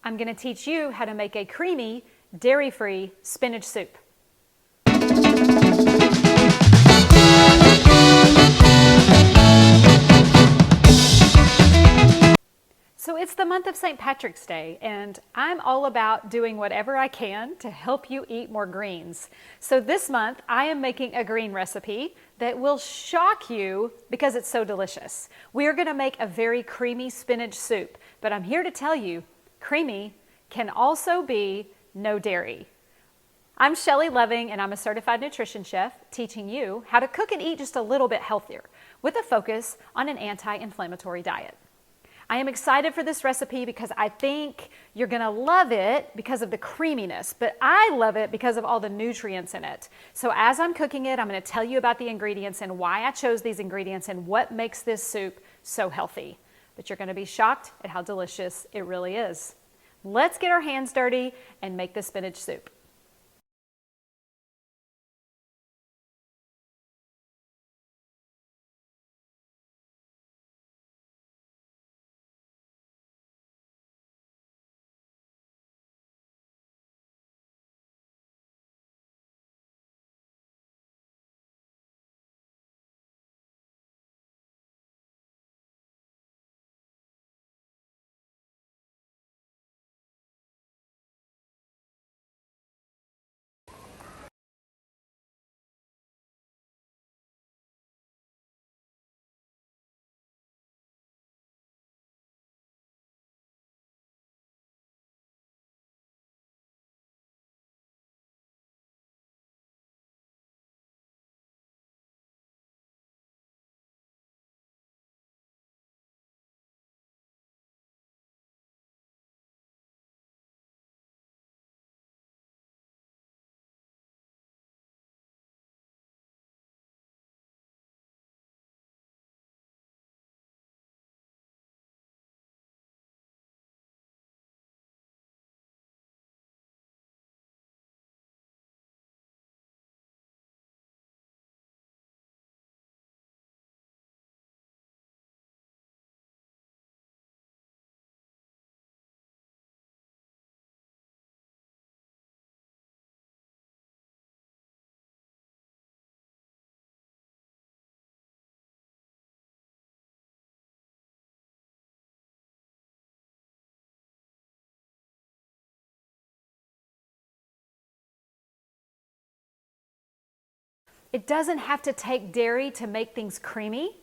I'm going to teach you how to make a creamy, dairy-free spinach soup. So it's the month of St. Patrick's Day, and I'm all about doing whatever I can to help you eat more greens. So this month, I am making a green recipe that will shock you because it's so delicious. We are going to make a very creamy spinach soup, but I'm here to tell you, creamy can also be no dairy. I'm Shelley Loving, and I'm a certified nutrition chef teaching you how to cook and eat just a little bit healthier with a focus on an anti-inflammatory diet. I am excited for this recipe because I think you're going to love it because of the creaminess, but I love it because of all the nutrients in it. So as I'm cooking it, I'm going to tell you about the ingredients and why I chose these ingredients and what makes this soup so healthy. But you're going to be shocked at how delicious it really is. Let's get our hands dirty and make the spinach soup. It doesn't have to take dairy to make things creamy.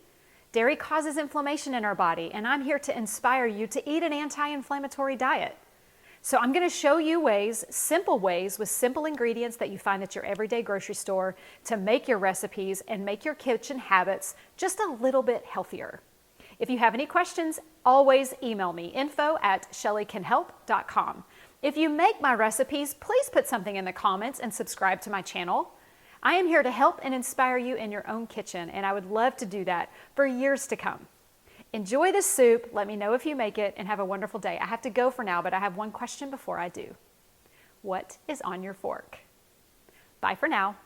Dairy causes inflammation in our body, and I'm here to inspire you to eat an anti-inflammatory diet. So I'm going to show you ways, simple ways with simple ingredients that you find at your everyday grocery store to make your recipes and make your kitchen habits just a little bit healthier. If you have any questions, always email me, info@shelleycanhelp.com. If you make my recipes, please put something in the comments and subscribe to my channel. I am here to help and inspire you in your own kitchen, and I would love to do that for years to come. Enjoy the soup, let me know if you make it, and have a wonderful day. I have to go for now, but I have one question before I do. What is on your fork? Bye for now.